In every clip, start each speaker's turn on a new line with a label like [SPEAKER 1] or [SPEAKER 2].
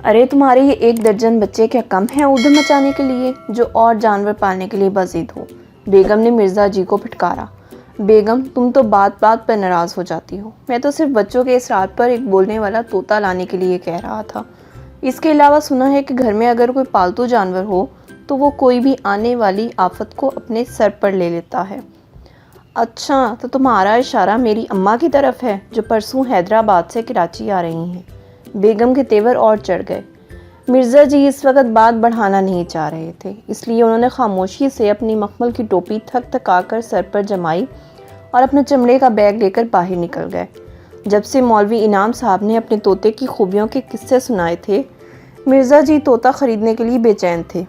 [SPEAKER 1] ارے تمہارے یہ 1 درجن بچے کیا کم ہیں اردو مچانے کے لیے جو اور جانور پالنے کے لیے بزید ہو؟ بیگم نے مرزا جی کو پھٹکارا۔ بیگم تم تو بات بات پر ناراض ہو جاتی ہو، میں تو صرف بچوں کے اصرار پر ایک بولنے والا طوطا لانے کے لیے کہہ رہا تھا۔ اس کے علاوہ سنا ہے کہ گھر میں اگر کوئی پالتو جانور ہو تو وہ کوئی بھی آنے والی آفت کو اپنے سر پر لے لیتا ہے۔ اچھا تو تمہارا اشارہ میری اماں کی طرف ہے جو پرسوں حیدرآباد سے کراچی آ رہی ہیں۔ بیگم کے تیور اور چڑھ گئے۔ مرزا جی اس وقت بات بڑھانا نہیں چاہ رہے تھے، اس لیے انہوں نے خاموشی سے اپنی مخمل کی ٹوپی تھک تھکا کر سر پر جمائی اور اپنے چمڑے کا بیگ لے کر باہر نکل گئے۔ جب سے مولوی انعام صاحب نے اپنے طوطے کی خوبیوں کے قصے سنائے تھے، مرزا جی طوطا خریدنے کے لیے بے چین تھے۔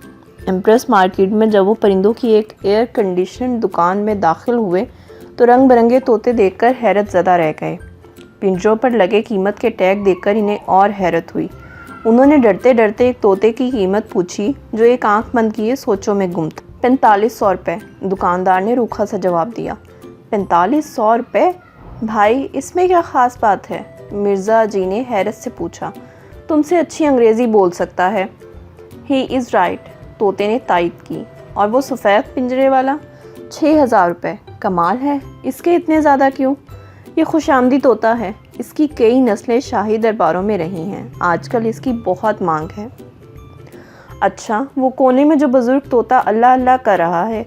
[SPEAKER 1] ایمپریس مارکیٹ میں جب وہ پرندوں کی ایک ایئر کنڈیشنڈ دکان میں داخل ہوئے تو رنگ برنگے طوطے دیکھ کر حیرت زدہ رہ گئے۔ پنجروں پر لگے قیمت کے ٹیگ دیکھ کر انہیں اور حیرت ہوئی۔ انہوں نے ڈرتے ڈرتے ایک طوطے کی قیمت پوچھی جو ایک آنکھ بند کیے سوچوں میں گم تھا۔ 4500 روپے، دکاندار نے روکھا سا جواب دیا۔ 4500 روپے؟ بھائی اس میں کیا خاص بات ہے؟ مرزا جی نے حیرت سے پوچھا۔ تم سے اچھی انگریزی بول سکتا ہے۔ ہی از رائٹ، طوطے نے تائید کی۔ اور وہ سفید پنجرے والا؟ 6000 روپے۔ کمال ہے، اس کے اتنے زیادہ کیوں؟ یہ خوش آمدی طوطا ہے، اس کی کئی نسلیں شاہی درباروں میں رہی ہیں، آج کل اس کی بہت مانگ ہے۔ اچھا وہ کونے میں جو بزرگ طوطا اللہ اللہ کر رہا ہے؟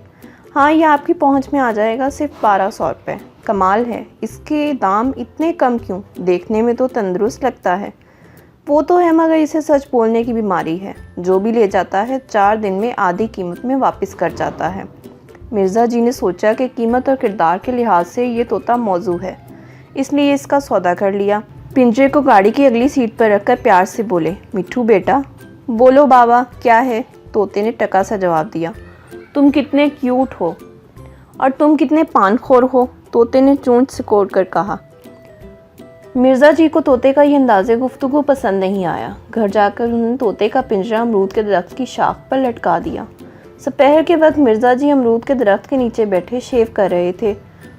[SPEAKER 1] ہاں یہ آپ کی پہنچ میں آ جائے گا، صرف 1200 روپے۔ کمال ہے، اس کے دام اتنے کم کیوں؟ دیکھنے میں تو تندرست لگتا ہے۔ وہ تو ہے مگر اسے سچ بولنے کی بیماری ہے، جو بھی لے جاتا ہے 4 دن میں آدھی قیمت میں واپس کر جاتا ہے۔ مرزا جی نے سوچا کہ قیمت اور کردار کے لحاظ سے یہ طوطا موزوں ہے، اس لیے اس کا سودا کر لیا۔ پنجرے کو گاڑی کی اگلی سیٹ پر رکھ کر پیار سے بولے، مٹھو بیٹا۔ بولو بابا کیا ہے؟ طوطے نے ٹکا سا جواب دیا۔ تم کتنے کیوٹ ہو اور تم کتنے پان خور ہو، طوطے نے چونچ سکوڑ کر کہا۔ مرزا جی کو طوطے کا یہ انداز گفتگو پسند نہیں آیا۔ گھر جا کر انہوں نے طوطے کا پنجرہ امرود کے درخت کی شاخ پر لٹکا دیا۔ دوپہر کے وقت مرزا جی امرود کے درخت کے نیچے بیٹھے شیو کر رہے تھے۔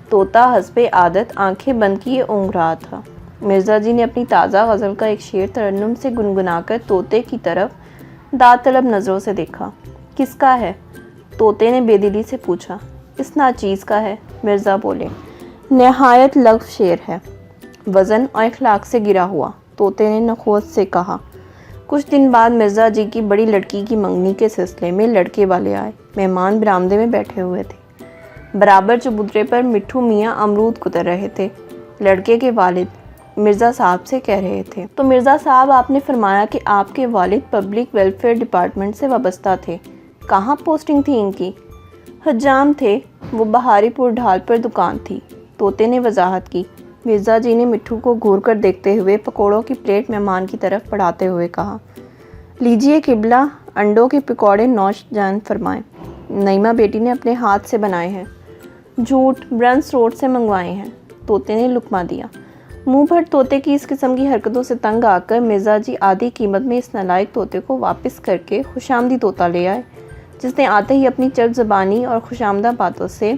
[SPEAKER 1] طوطا حسب عادت آنکھیں بند کیے اونگھ رہا تھا۔ مرزا جی نے اپنی تازہ غزل کا ایک شعر ترنم سے گنگنا کر طوطے کی طرف داد طلب نظروں سے دیکھا۔ کس کا ہے؟ طوطے نے بے دلی سے پوچھا۔ اس ناچیز کا ہے، مرزا بولے۔ نہایت لغو شعر ہے، وزن اور اخلاق سے گرا ہوا، طوطے نے نخوت سے کہا۔ کچھ دن بعد مرزا جی کی بڑی لڑکی کی منگنی کے سلسلے میں لڑکے والے آئے۔ مہمان برآمدے میں بیٹھے ہوئے تھے۔ برابر چبوترے پر مٹھو میاں امرود کتر رہے تھے۔ لڑکے کے والد مرزا صاحب سے کہہ رہے تھے، تو مرزا صاحب آپ نے فرمایا کہ آپ کے والد پبلک ویلفیئر ڈپارٹمنٹ سے وابستہ تھے، کہاں پوسٹنگ تھی ان کی؟ حجام تھے، وہ بہاری پور ڈھال پر دکان تھی، طوطے نے وضاحت کی۔ مرزا جی نے مٹھو کو گھور کر دیکھتے ہوئے پکوڑوں کی پلیٹ مہمان کی طرف بڑھاتے ہوئے کہا، لیجئے قبلہ، انڈوں کے پکوڑے نوش جان فرمائیں۔ نعیمہ بیٹی نے اپنے ہاتھ سے بنائے ہیں۔ جھوٹ، برنس روڈ سے منگوائے ہیں، طوطے نے لقمہ دیا۔ منہ بھر طوطے کی اس قسم کی حرکتوں سے تنگ آ کر مرزا جی آدھی قیمت میں اس نالائق طوطے کو واپس کر کے خوش آمدی طوطا لے آئے، جس نے آتے ہی اپنی چرب زبانی اور خوش آمدہ باتوں سے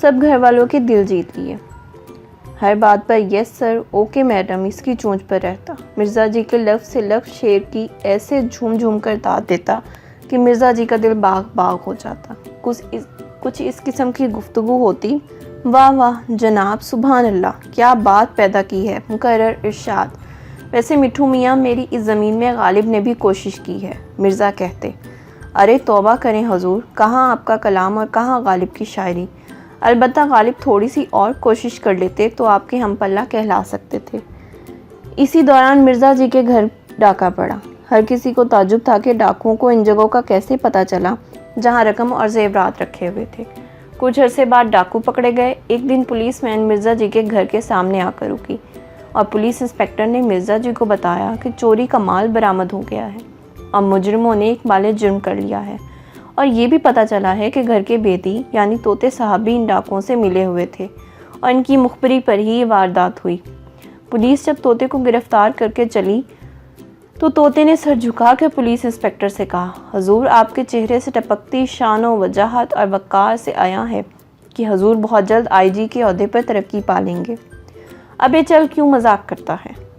[SPEAKER 1] سب گھر والوں کے دل جیت لیے۔ ہر بات پر یس سر، اوکے میڈم اس کی چونچ پر رہتا۔ مرزا جی کے لفظ سے لفظ شعر کی ایسے جھوم جھوم کر داد دیتا کہ مرزا جی کا دل باغ باغ ہو جاتا۔ کچھ اس قسم کی گفتگو ہوتی۔ واہ واہ جناب، سبحان اللہ، کیا بات پیدا کی ہے، مکرر ارشاد۔ ویسے مٹھو میاں میری اس زمین میں غالب نے بھی کوشش کی ہے، مرزا کہتے۔ ارے توبہ کریں حضور، کہاں آپ کا کلام اور کہاں غالب کی شاعری؟ البتہ غالب تھوڑی سی اور کوشش کر لیتے تو آپ کے ہم پلہ کہلا سکتے تھے۔ اسی دوران مرزا جی کے گھر ڈاکہ پڑا۔ ہر کسی کو تعجب تھا کہ ڈاکوؤں کو ان جگہوں کا کیسے پتہ چلا جہاں رقم اور زیورات رکھے ہوئے تھے۔ کچھ عرصے بعد ڈاکو پکڑے گئے۔ ایک دن پولیس وین مرزا جی کے گھر کے سامنے آ کر رکی اور پولیس انسپکٹر نے مرزا جی کو بتایا کہ چوری کا مال برآمد ہو گیا ہے اور مجرموں نے اقبال جرم کر لیا ہے، اور یہ بھی پتہ چلا ہے کہ گھر کے بیدی یعنی طوطے صاحب بھی ان ڈاکوؤں سے ملے ہوئے تھے اور ان کی مخبری پر ہی یہ واردات ہوئی۔ پولیس جب طوطے کو گرفتار کر کے چلی تو طوطے نے سر جھکا کر پولیس انسپکٹر سے کہا، حضور آپ کے چہرے سے ٹپکتی شان و وجاہت اور وقار سے عیاں ہے کہ حضور بہت جلد آئی جی کے عہدے پر ترقی پا لیں گے۔ اب یہ چل کیوں مذاق کرتا ہے؟